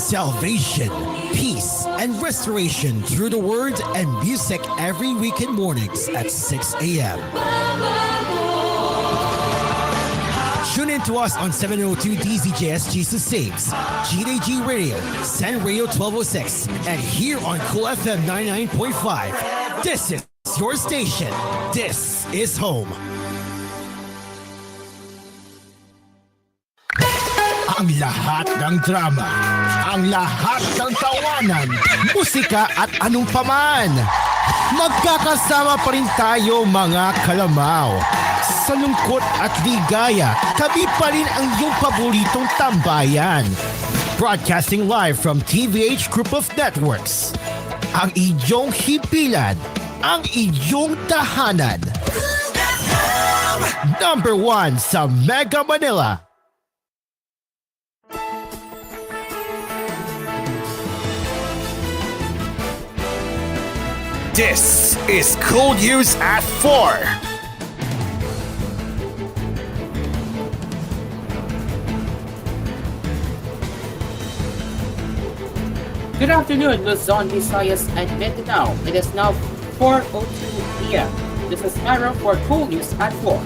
Salvation, peace, and restoration through the word and music every weekend mornings at 6 a.m. Tune in to us on 702 DZJS Jesus Saves, GDG Radio, San Radio 1206, and here on Cool FM 99.5. This is your station. This is home. Ang lahat ng drama, ang lahat ng tawanan, musika at anong paman. Magkakasama pa rin tayo mga kalamaw. Sa lungkot at ligaya, kami pa rin ang iyong paboritong tambayan. Broadcasting live from TVH Group of Networks. Ang iyong himpilan, ang iyong tahanan. Number 1 sa Mega Manila. This is koolNews at 4. Good afternoon, Luzon, Visayas, and Mindanao. It is now 4:02 p.m. This is Myra for koolNews at 4.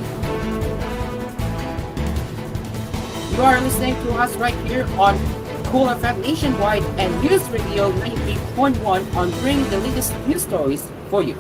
You are listening to us right here on Cool FM Nationwide and News Radio 93.1 on bringing the latest news stories for you.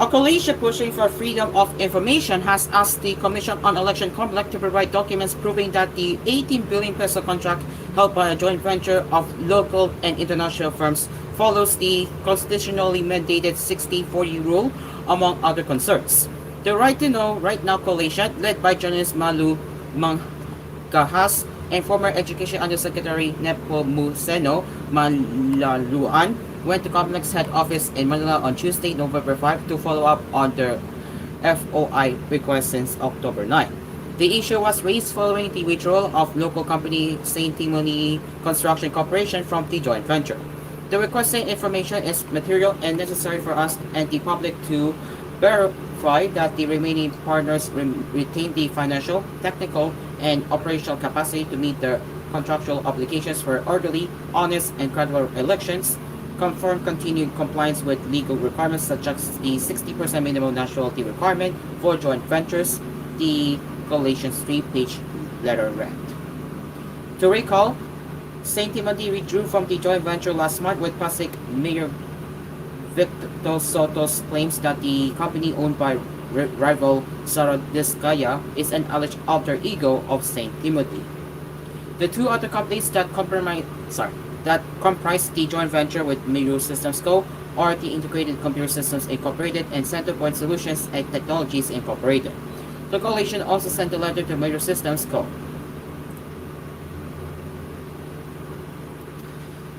A coalition pushing for freedom of information has asked the Commission on Election Conduct to provide documents proving that the 18 billion peso contract held by a joint venture of local and international firms follows the constitutionally mandated 60-40 rule, among other concerns. The Right to Know Right Now coalition, led by journalist Malu Manggahas and former Education Undersecretary Nepomuceno Malaluan, went to Complex Head Office in Manila on Tuesday, November 5 to follow up on their FOI request since October 9. The issue was raised following the withdrawal of local company St. Timony Construction Corporation from the joint venture. The requested information is material and necessary for us and the public to verify that the remaining partners retain the financial, technical, and operational capacity to meet their contractual obligations for orderly, honest, and credible elections, confirm continued compliance with legal requirements such as the 60% minimum nationality requirement for joint ventures, the coalition's 3-page letter read. To recall, St. Timothy withdrew from the joint venture last month with Pasig Mayor Victor Soto's claims that the company owned by rival Sara Diskaya is an alleged alter ego of St. Timothy. The two other companies that comprise the joint venture with Miru Systems Co. are the Integrated Computer Systems Incorporated and Centerpoint Solutions and Technologies Incorporated. The coalition also sent a letter to Miru Systems Co.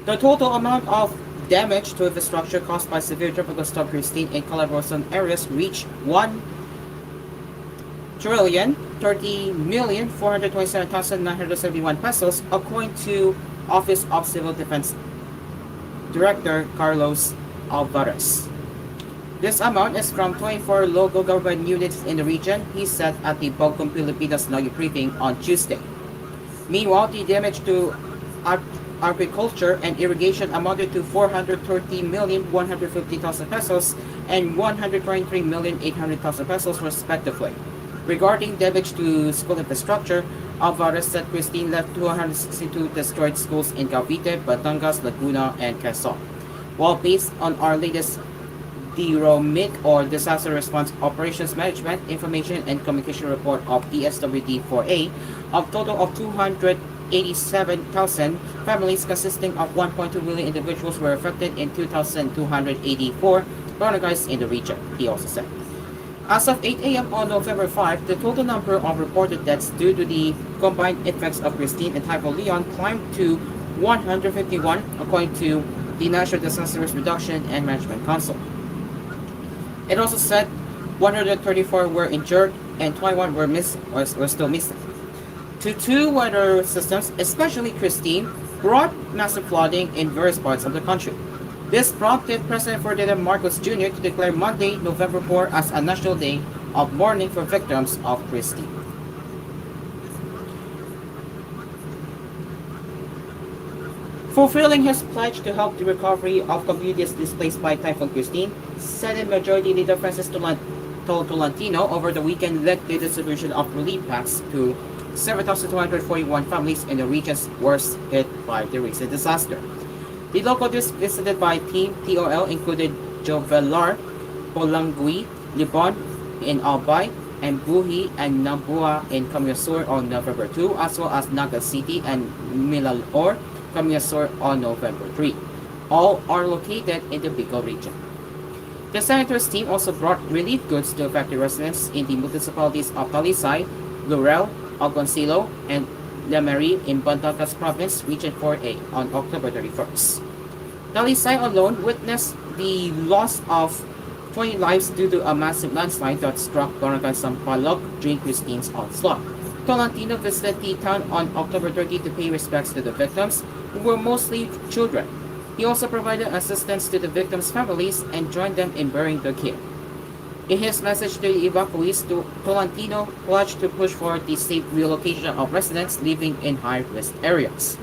The total amount of damage to infrastructure caused by severe tropical storm Christine in Calabarzon areas reached 1,030,427,971 pesos, according to Office of Civil Defense Director Carlos Alvarez. This amount is from 24 local government units in the region, he said at the Bogcom Pilipinas Nagi briefing on Tuesday. Meanwhile, the damage to agriculture and irrigation amounted to 430,150,000 pesos and 123,800,000 pesos respectively. Regarding damage to school infrastructure, Alvarez said Christine left 262 destroyed schools in Cavite, Batangas, Laguna, and Quezon. While based on our latest DROMIC or Disaster Response Operations Management Information and Communication Report of ESWD-4A, a total of 287,000 families consisting of 1.2 million individuals were affected in 2,284 barangays in the region, he also said. As of 8 a.m. on November 5, the total number of reported deaths due to the combined effects of Christine and Typhoon Leon climbed to 151, according to the National Disaster Risk Reduction and Management Council. It also said 134 were injured and 21 were still missing. Two weather systems, especially Christine, brought massive flooding in various parts of the country. This prompted President Ferdinand Marcos Jr. to declare Monday, November 4 as a National Day of Mourning for victims of Christine. Fulfilling his pledge to help the recovery of communities displaced by Typhoon Christine, Senate Majority Leader Francis Tolentino over the weekend led the distribution of relief packs to 7,241 families in the regions worst hit by the recent disaster. The local districts visited by Team TOL included Jovelar, Polangui, Libon in Albay, and Buhi and Nabua in Camyasur on November 2, as well as Naga City and Milalor, Camyasur on November 3. All are located in the Bicol region. The senator's team also brought relief goods to affected residents in the municipalities of Talisay, Laurel, Algoncillo, and Lemery in Batangas Province, Region 4A on October 31st. Talisay alone witnessed the loss of 20 lives due to a massive landslide that struck Barangay Sampaloc during Christine's onslaught. Tolentino visited the town on October 30 to pay respects to the victims, who were mostly children. He also provided assistance to the victims' families and joined them in burying the kid. In his message to the evacuees, Tolentino pledged to push for the safe relocation of residents living in high-risk areas.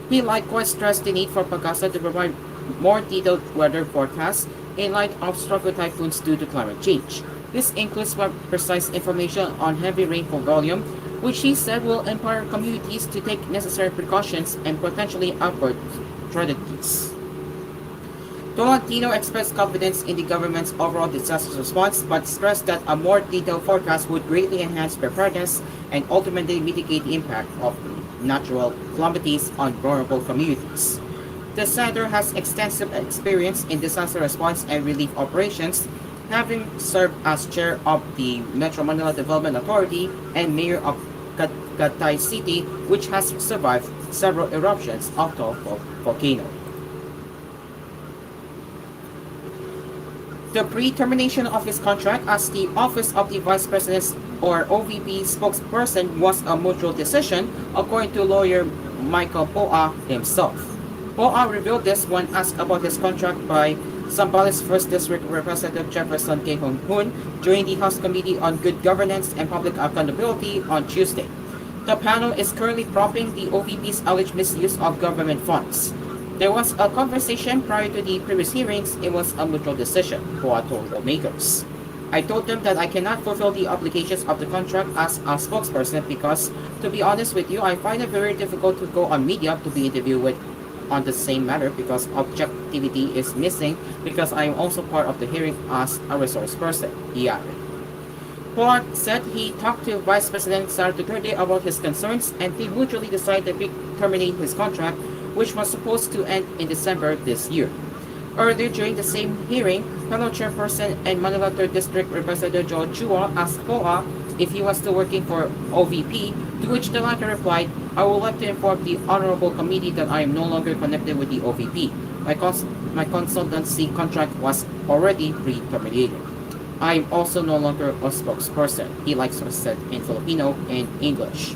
He likewise stressed the need for Pagasa to provide more detailed weather forecasts in light of stronger typhoons due to climate change. This includes precise information on heavy rainfall volume, which he said will empower communities to take necessary precautions and potentially avert tragedies. Tolentino expressed confidence in the government's overall disaster response, but stressed that a more detailed forecast would greatly enhance preparedness and ultimately mitigate the impact of natural calamities on vulnerable communities. The senator has extensive experience in disaster response and relief operations, having served as chair of the Metro Manila Development Authority and mayor of Gatay City, which has survived several eruptions of the volcano. The pre-termination of his contract as the Office of the Vice President or OVP spokesperson was a mutual decision, according to lawyer Michael Poa himself. Poa revealed this when asked about his contract by Zambales 1st District Representative Jefferson K. Hun during the House Committee on Good Governance and Public Accountability on Tuesday. The panel is currently prompting the OVP's alleged misuse of government funds. There was a conversation prior to the previous hearings. It was a mutual decision, Poa told lawmakers. I told them that I cannot fulfill the obligations of the contract as a spokesperson because, to be honest with you, I find it very difficult to go on media to be interviewed with on the same matter because objectivity is missing because I am also part of the hearing as a resource person, he added. Poa said he talked to Vice President Sara Duterte about his concerns and they mutually decided to terminate his contract, which was supposed to end in December this year. Earlier during the same hearing, fellow chairperson and Manila 3rd District Representative Joe Chua asked Poa if he was still working for OVP, to which the latter replied, I would like to inform the Honorable Committee that I am no longer connected with the OVP. My consultancy contract was already pre-terminated. I am also no longer a spokesperson, he likewise said in Filipino and English.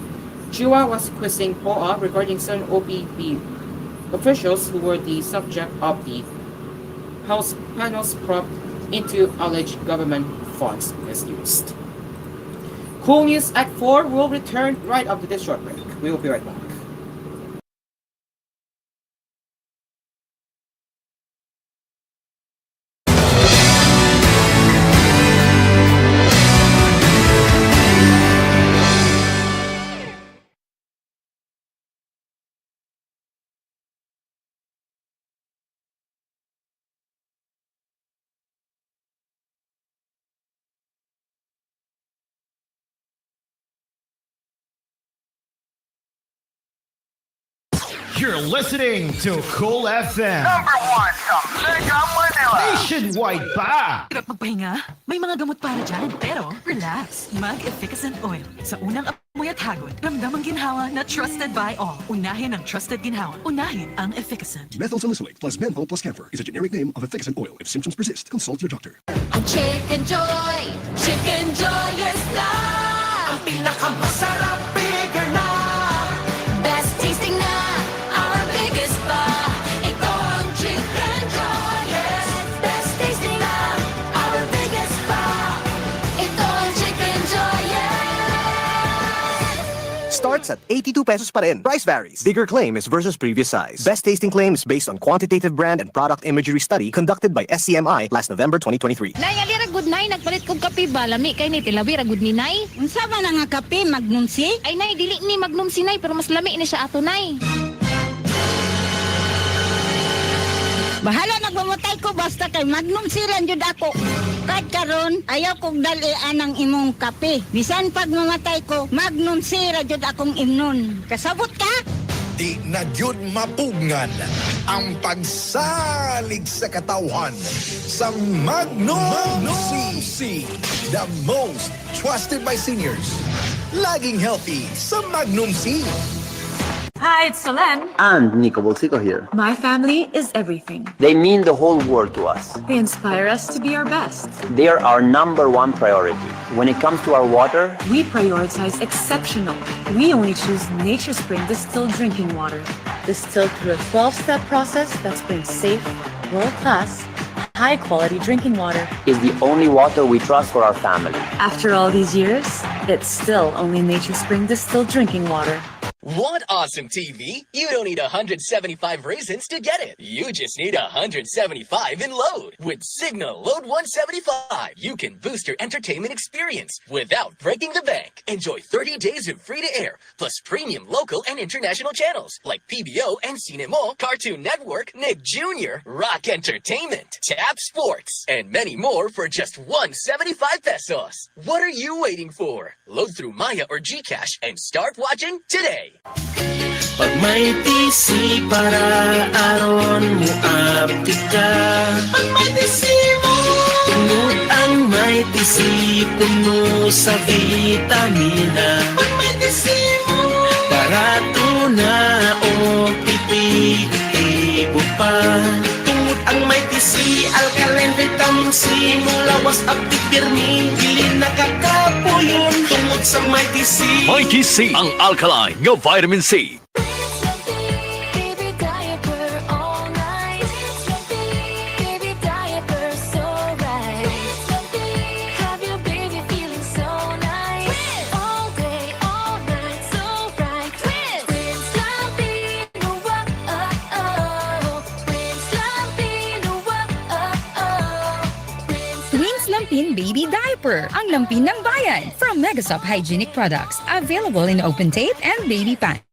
Chua was quizzing Poa regarding certain OVP officials who were the subject of the House panel's probe into alleged government funds misused. koolNews at 4 will return right after this short break. We will be right back. You're listening to Cool FM. Number one sa Mega Manila. Nationwide pa! Hirap magpahinga? May mga gamot para dyan. Pero, relax. Mag-efficacent oil. Sa unang amoy at hagod, ramdam ang ginhawa na trusted by all. Unahin ang trusted ginhawa. Unahin ang efficacent. Methyl salicylate plus menthol plus camphor is a generic name of efficacent oil. If symptoms persist, consult your doctor. Ang Chicken Joy is na. Ang pinakamasarap, bigger na. Best tasting na, our biggest pa. Ito ang Chicken Joy, yes. Best tasting na, our biggest pa. Ito ang Chicken Joy, yes. Start packs at 82 pesos pa rin. Price varies. Bigger claim is versus previous size. Best tasting claim is based on quantitative brand and product imagery study conducted by SCMI last November 2023. Nay, alira good nay, nagpalit kog kape ba? Lami kay ni tilabi ra good ni nay. Unsa ba na nga kape Magnum si? Ay nay, dili ni Magnum si nay, pero mas lami ni siya ato nay. Bahala nagmamutay ko basta kay Magnum si lang jud ako. Kahit karon ayaw kong dalian ang imong kape. Bisan pag mamatay ko, Magnum si ra jud akong imnon. Kasabot ka? Di na gyud mapugngan ang pagsalig sa katawhan sa Magnum C. The most trusted by seniors. Laging healthy sa Magnum C. Hi, it's Solen. And Nico Bolsico here. My family is everything. They mean the whole world to us. They inspire us to be our best. They are our #1 priority. When it comes to our water, We prioritize exceptional. We only choose Nature Spring distilled drinking water. Distilled through a 12-step process that's been safe, world-class, high-quality drinking water. is the only water we trust for our family. After all these years, it's still only Nature Spring distilled drinking water. Want awesome TV? You don't need 175 reasons to get it. You just need 175 in load. With Signal Load 175, you can boost your entertainment experience without breaking the bank. Enjoy 30 days of free-to-air, plus premium local and international channels like PBO and Cinemo, Cartoon Network, Nick Jr., Rock Entertainment, Tap Sports, and many more for just 175 pesos. What are you waiting for? Load through Maya or GCash and start watching today. Pag may PC para aron mo update ka. Pag may PC mo, tunod ang may PC, puno sa vitamina. Pag may PC mo, barato na o pipili pa. Tungod ang may PC, alkaline vitamin C, mulawas update pirmi, dili nakakapuyon. Tungod sa may PC, Mighty C, ang alkaline ng vitamin C. Baby diaper all night. Baby diaper so right. Have your baby feeling so nice. All day, all night, so right. Twins Lampino, oh. Twins Lampino, oh. Twins Lampin Baby Diaper, ang lampin ng bayan. From Megasop Hygienic Products, available in open tape and baby pants.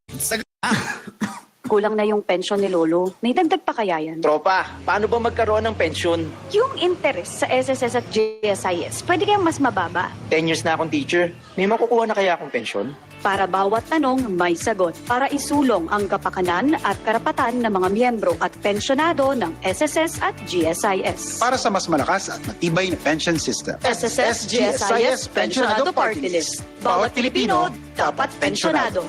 Kulang na yung pensyon ni Lolo. May dagdag pa kaya yan? Tropa, paano ba magkaroon ng pensyon? Yung interest sa SSS at GSIS, pwede kayang mas mababa. 10 years na akong teacher. May makukuha na kaya akong pensyon? Para bawat tanong, may sagot. Para isulong ang kapakanan at karapatan ng mga miyembro at pensyonado ng SSS at GSIS. Para sa mas malakas at matibay na pension system. SSS GSIS Pensionado Party List. Bawat Pilipino dapat pensyonado.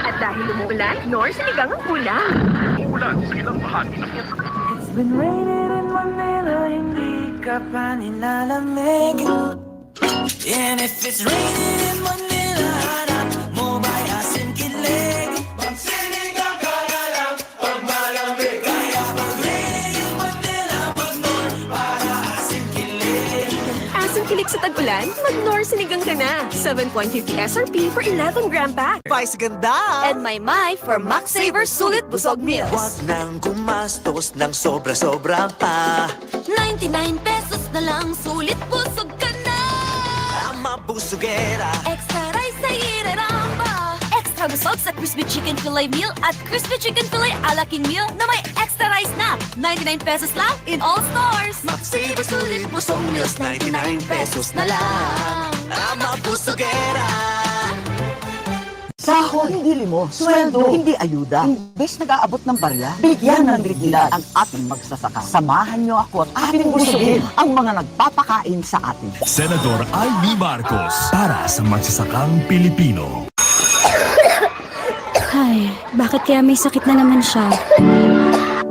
At dahil umuulan, nor sinigang ang ulam. Ulan sa ilang bahagi ng It's been raining in Manila, hindi ka pa nilalamig. And if it's raining in Manila, hanap mo ba'y asin kilig? Magsinigang ka na lang pag malamig. Kaya pag raining in Manila, mag-nor para asin kilig. Asin kilig sa tag-ulan? Mag-nor sinigang ka na. 7.50 SRP for 11-gram pack. Vice ganda! And my for Max Saver Sulit Busog Meals. Huwag nang gumastos ng sobra-sobra pa. 99 pesos na lang, sulit busog ka na. Mabusugera. Extra rice sa iraramba. Extra busog sa crispy chicken fillet meal at crispy chicken fillet ala king meal na may extra rice na. 99 pesos lang in all stores. Max Saver Sulit Busog Meals, 99 pesos na lang. Mabusugera. Sahod, hindi limo. Sweldo, hindi ayuda. Imbes nag-aabot ng barya, bigyan ng dignidad ang ating magsasaka. Samahan niyo ako at ating busugin ang mga nagpapakain sa atin. Senador Ivy Marcos para sa magsasakang Pilipino. Ay, bakit kaya may sakit na naman siya?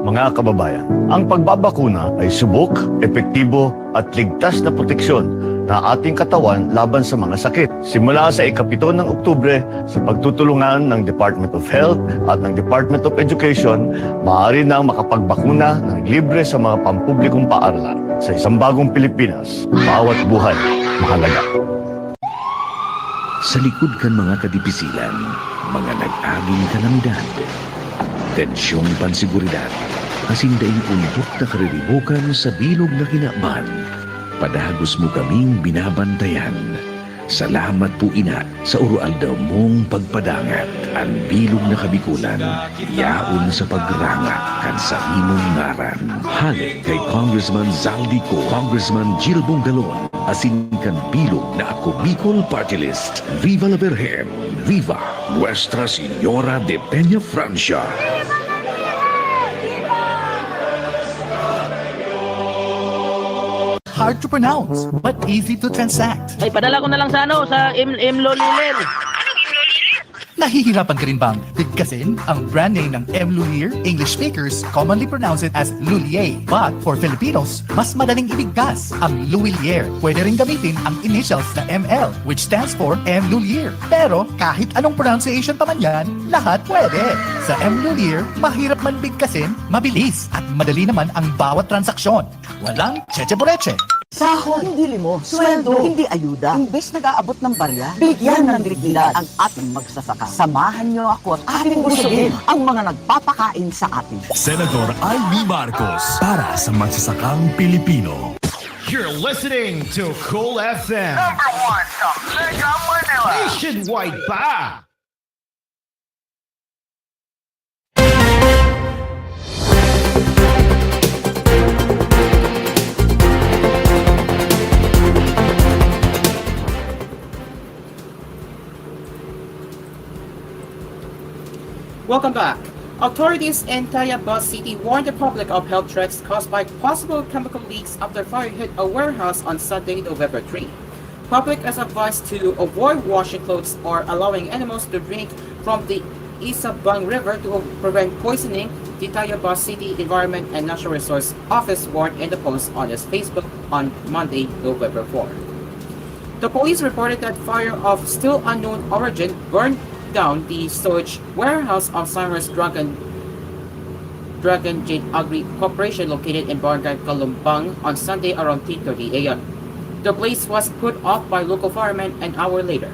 Mga kababayan, ang pagbabakuna ay subok, epektibo at ligtas na proteksyon na ating katawan laban sa mga sakit. Simula sa ika-7 ng Oktubre, sa pagtutulungan ng Department of Health at ng Department of Education, maaari nang makapagbakuna ng libre sa mga pampublikong paaralan. Sa isang bagong Pilipinas, bawat buhay mahalaga. Sa likod kan mga kadipisilan, mga nag-aging kalamidad, tensyong pansiguridad, kasindaing umpok na karilibukan sa bilog na kinakban. Padagos mo kaming binabantayan. Salamat po ina sa urualdaw mong pagpadangat. Ang bilog na kabikulan, yaon sa pagrangat kan sa imong ngaran. Halik kay Congressman Zaldi Co, Congressman Jill Bongalon, asin kan bilog na ako Bicol Party List. Viva la Virgen! Viva Nuestra Señora de Peña Francia! Hard to pronounce, but easy to transact. Ay, padala ko na lang sa Loliler. Nahihirapan ka rin bang bigkasin ang brand name ng M. Lulier? English speakers commonly pronounce it as Lulier. But for Filipinos, mas madaling ibigkas ang Luilier. Pwede rin gamitin ang initials na ML, which stands for M. Lulier. Pero kahit anong pronunciation pa man yan, lahat pwede. Sa M. Lulier, mahirap man bigkasin, mabilis at madali naman ang bawat transaksyon. Walang cheche-boreche. Sahod, hindi limo, sweldo, hindi ayuda. Imbes nag-aabot ng barya, bigyan ng dignidad ang ating magsasaka. Samahan niyo ako at ating busugin ang mga nagpapakain sa atin. Senador Amy Marcos para sa magsasakang Pilipino. You're listening to Cool FM. #1 sa Mega Manila. Nationwide pa! Welcome back. Authorities in Tayabas City warned the public of health threats caused by possible chemical leaks after fire hit a warehouse on Sunday, November 3. Public is advised to avoid washing clothes or allowing animals to drink from the Isabang River to prevent poisoning, the Tayabas City Environment and Natural Resource Office warned in the post on its Facebook on Monday, November 4. The police reported that fire of still unknown origin burned down the storage warehouse of Cyrus Dragon Jade Agri Corporation located in Barangay Kalumbang on Sunday around 3:30 a.m. The blaze was put off by local firemen an hour later.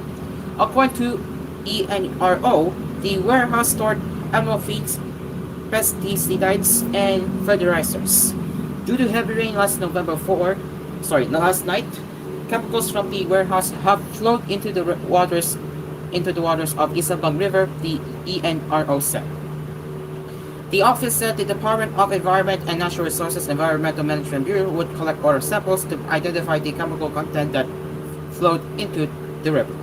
According to ENRO, the warehouse stored animal feeds, pesticides, and fertilizers. Due to heavy rain last night, chemicals from the warehouse have flowed into the waters of Isabang River, the ENRO said. The office said the Department of Environment and Natural Resources Environmental Management Bureau would collect water samples to identify the chemical content that flowed into the river.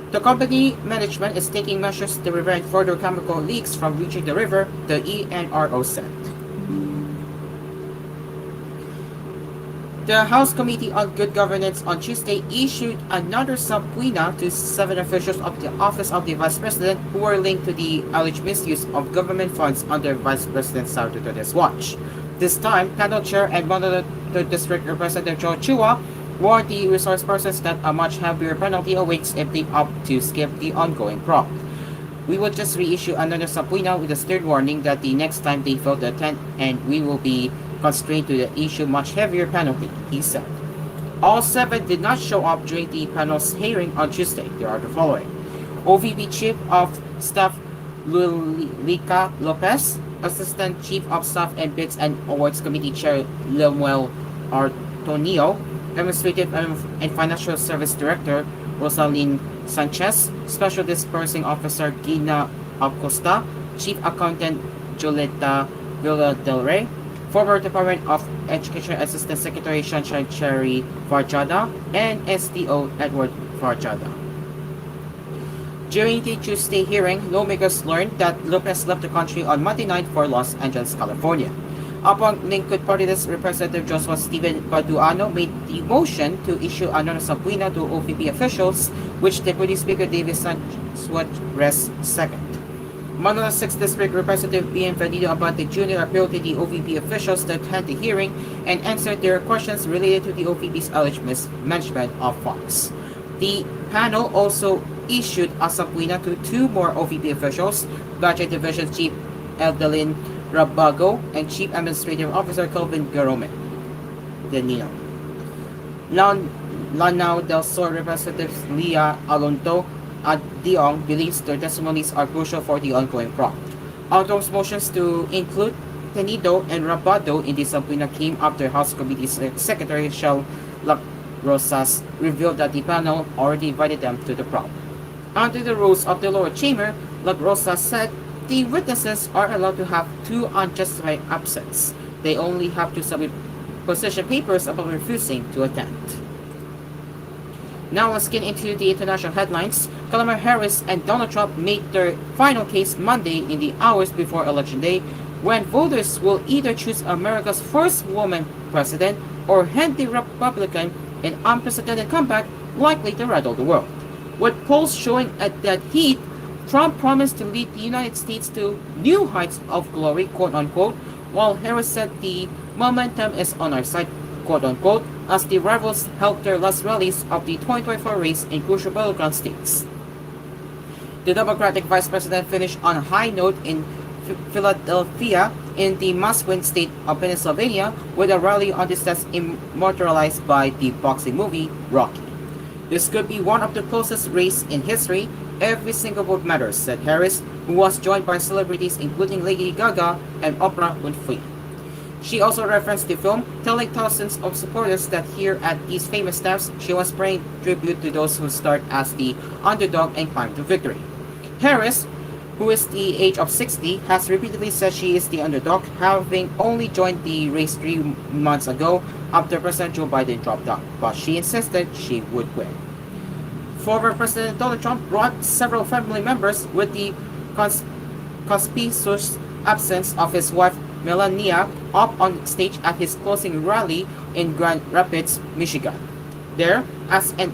The company management is taking measures to prevent further chemical leaks from reaching the river, the ENRO said. The House Committee on Good Governance on Tuesday issued another subpoena to 7 officials of the Office of the Vice President who were linked to the alleged misuse of government funds under Vice President Sara Duterte's watch. This time, panel chair and Manila District Representative Joe Chua warned the resource persons that a much heavier penalty awaits if they opt to skip the ongoing probe. We will just reissue another subpoena with a stern warning that the next time they fail to attend, and we will be constrained to issue much heavier penalty, he said. All 7 did not show up during the panel's hearing on Tuesday. There are the following: OVP Chief of Staff Lulika Lopez, Assistant Chief of Staff and Bids and Awards Committee Chair Lemuel Artonio, Administrative and Financial Service Director Rosaline Sanchez, Special Disbursing Officer Gina Acosta, Chief Accountant Julieta Villa Del Rey, former Department of Education Assistant Secretary Shanshan Cherry Farjada, and SDO Edward Farjada. During the Tuesday hearing, lawmakers learned that Lopez left the country on Monday night for Los Angeles, California. Upon Linkwood Party List Representative Joshua Steven Paduano made the motion to issue another subpoena to OVP officials, which Deputy Speaker David Sanchez rests second. Manila 6th District Representative Bienvenido Abante Jr. appealed to the OVP officials that had the hearing and answered their questions related to the OVP's alleged mismanagement of funds. The panel also issued a subpoena to 2 more OVP officials, Budget Division Chief Eldalyn Rabago and Chief Administrative Officer Kelvin Garomen. Lanao del Sur Representatives Leah Alonto at Diong believes their testimonies are crucial for the ongoing probe. Alonto's motions to include Tenido and Rabado in the subpoena came after House Committee Secretary Shell Rosas revealed that the panel already invited them to the probe. Under the rules of the lower chamber, Rosas said the witnesses are allowed to have 2 unjustified absence. They only have to submit position papers upon refusing to attend. Now let's get into the international headlines. Kamala Harris and Donald Trump made their final case Monday in the hours before Election Day, when voters will either choose America's first woman president or hand the Republican an unprecedented comeback likely to rattle the world. With polls showing at that heat, Trump promised to lead the United States to new heights of glory, quote-unquote, while Harris said the momentum is on our side, quote-unquote, as the rivals held their last rallies of the 2024 race in crucial battleground states. The Democratic Vice President finished on a high note in Philadelphia in the must-win state of Pennsylvania with a rally on the stage immortalized by the boxing movie Rocky. This could be one of the closest races in history. Every single vote matters, said Harris, who was joined by celebrities including Lady Gaga and Oprah Winfrey. She also referenced the film, telling thousands of supporters that here at these famous steps, she was paying tribute to those who start as the underdog and climb to victory. Harris, who is the age of 60, has repeatedly said she is the underdog, having only joined the race 3 months ago after President Joe Biden dropped out, but she insisted she would win. Former President Donald Trump brought several family members with the conspicuous absence of his wife Melania up on stage at his closing rally in Grand Rapids, Michigan. There, as an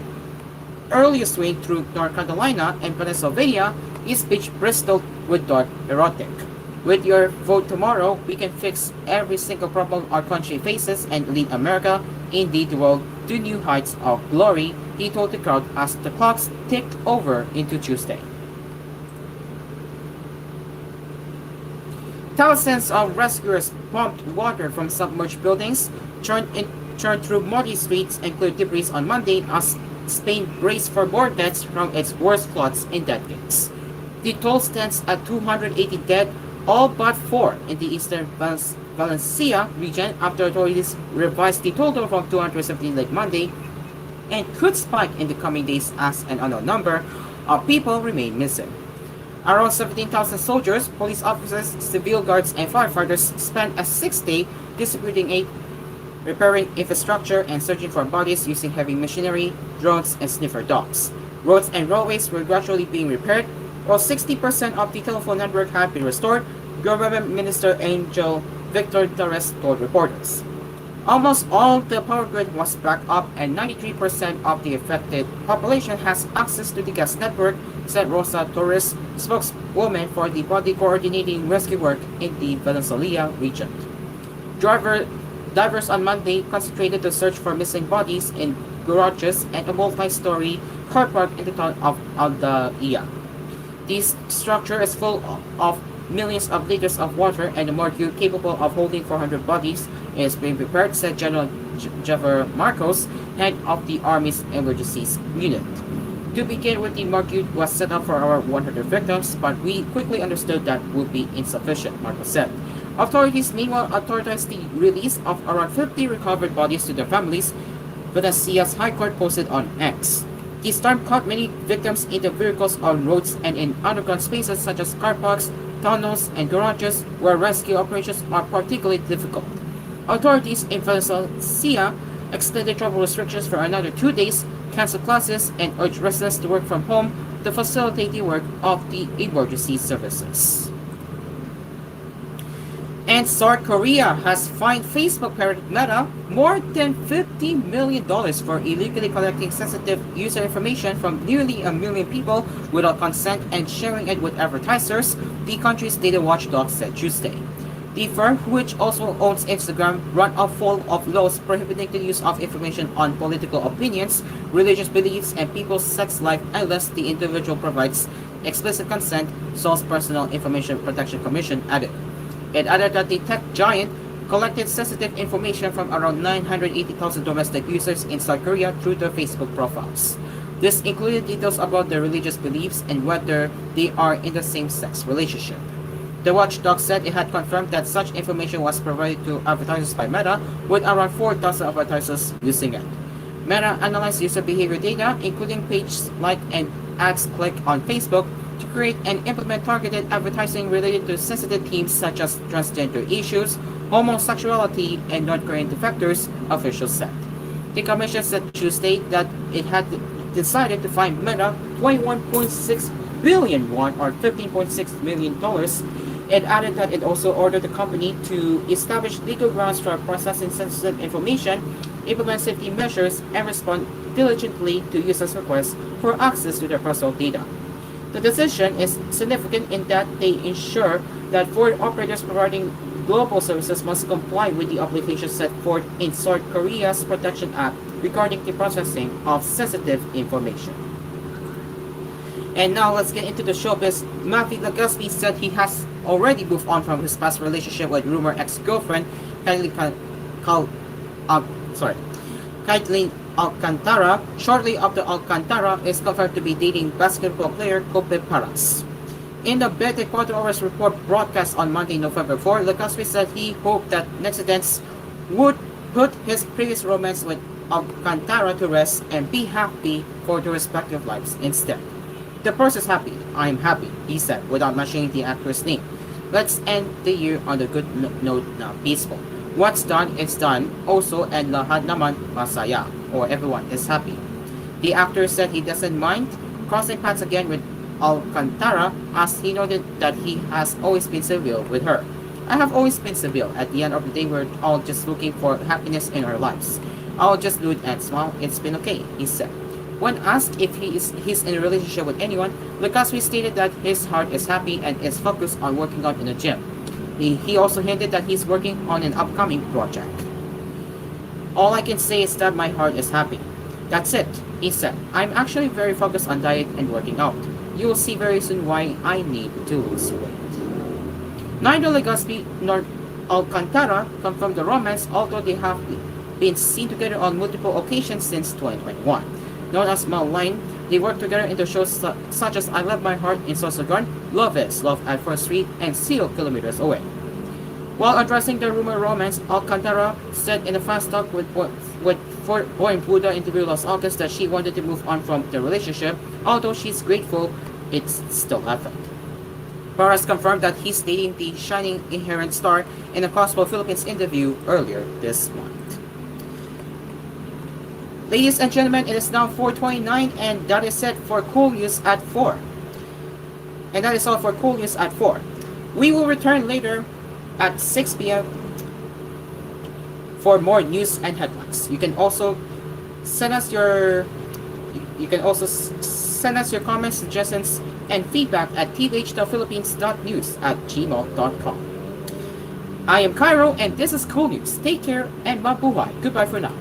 earlier swing through North Carolina and Pennsylvania, his speech bristled with dark erotic. With your vote tomorrow, we can fix every single problem our country faces and lead America, indeed the world, to new heights of glory, he told the crowd as the clocks ticked over into Tuesday. Thousands of rescuers pumped water from submerged buildings, churned through muddy streets and cleared debris on Monday as Spain braced for more deaths from its worst floods in decades. The toll stands at 280 dead, all but 4 in the eastern Valencia region after authorities revised the total from 217 late Monday and could spike in the coming days as an unknown number of people remain missing. Around 17,000 soldiers, police officers, civil guards, and firefighters spent a 6-day distributing aid, repairing infrastructure, and searching for bodies using heavy machinery, drones, and sniffer dogs. Roads and railways were gradually being repaired, while 60% of the telephone network had been restored, Government Minister Angel Victor Torres told reporters. Almost all the power grid was back up and 93% of the affected population has access to the gas network, said Rosa Torres, spokeswoman for the body coordinating rescue work in the Venezuela region. Divers on Monday concentrated the search for missing bodies in garages and a multi-story car park in the town of Aldea. This structure is full of millions of liters of water and a morgue capable of holding 400 bodies is being prepared, said General Javier Marcos, head of the Army's Emergencies Unit. To begin with, the morgue was set up for our 100 victims, but we quickly understood that would be insufficient, Marcos said. Authorities meanwhile authorized the release of around 50 recovered bodies to their families, Venezuela's High Court posted on X. The storm caught many victims in the vehicles on roads and in underground spaces such as car parks, tunnels, and garages, where rescue operations are particularly difficult. Authorities in Venezuela extended travel restrictions for another 2 days, canceled classes, and urged residents to work from home to facilitate the work of the emergency services. And South Korea has fined Facebook parent Meta more than $50 million for illegally collecting sensitive user information from nearly 1 million people without consent and sharing it with advertisers, the country's data watchdog said Tuesday. The firm, which also owns Instagram, ran afoul of laws prohibiting the use of information on political opinions, religious beliefs, and people's sex life unless the individual provides explicit consent, Seoul's Personal Information Protection Commission added. It added that the tech giant collected sensitive information from around 980,000 domestic users in South Korea through their Facebook profiles. This included details about their religious beliefs and whether they are in the same-sex relationship. The watchdog said it had confirmed that such information was provided to advertisers by Meta, with around 4,000 advertisers using it. Meta analyzed user behavior data, including page like and ads click on Facebook, to create and implement targeted advertising related to sensitive themes such as transgender issues, homosexuality, and North Korean defectors, officials said. The commission said Tuesday that it had decided to fine Meta 21.6 billion won or $15.6 million. It added that it also ordered the company to establish legal grounds for processing sensitive information, implement safety measures, and respond diligently to users' requests for access to their personal data. The decision is significant in that they ensure that foreign operators providing global services must comply with the obligations set forth in South Korea's Protection Act regarding the processing of sensitive information. And now let's get into the showbiz. Matthew Legaspi said he has already moved on from his past relationship with rumor ex-girlfriend Caitlyn Alcantara. Shortly after Alcantara is confirmed to be dating basketball player Kobe Paras. In the 24 Hours report broadcast on Monday, November 4, Legaspi said he hoped that netizens would put his previous romance with Alcantara to rest and be happy for their respective lives instead. The person is happy. I'm happy, he said, without mentioning the actor's name. Let's end the year on a good note na peaceful. What's done is done also, and lahat naman masaya, or everyone is happy. The actor said he doesn't mind crossing paths again with Alcantara, as he noted that he has always been civil with her. I have always been civil. At the end of the day, we're all just looking for happiness in our lives. I'll just do it and smile. It's been okay, he said. When asked if he's in a relationship with anyone, Legaspi stated that his heart is happy and is focused on working out in the gym. He also hinted that he's working on an upcoming project. All I can say is that my heart is happy. That's it, he said. I'm actually very focused on diet and working out. You will see very soon why I need to lose weight. Neither Legaspi nor Alcantara confirmed the romance, although they have been seen together on multiple occasions since 2021. Known as Malline, they work together in the shows such as I Love My Heart in Sorsogon, Love Is, Love at First Street, and 0 Kilometers Away. While addressing the rumor romance, Alcantara said in a fast talk with Boy Buddha interview last August that she wanted to move on from the relationship, although she's grateful it's still happened. Paras confirmed that he's dating the shining inherent star in a Cosmo Philippines interview earlier this month. Ladies and gentlemen, it is now 4:29, and that is it for koolNews at 4. And that is all for koolNews at 4. We will return later at 6 p.m. for more news and headlines. You can also send us your comments, suggestions, and feedback at tvh.philippines.news@gmail.com. I am Cairo, and this is koolNews. Take care and mabuhay. Goodbye for now.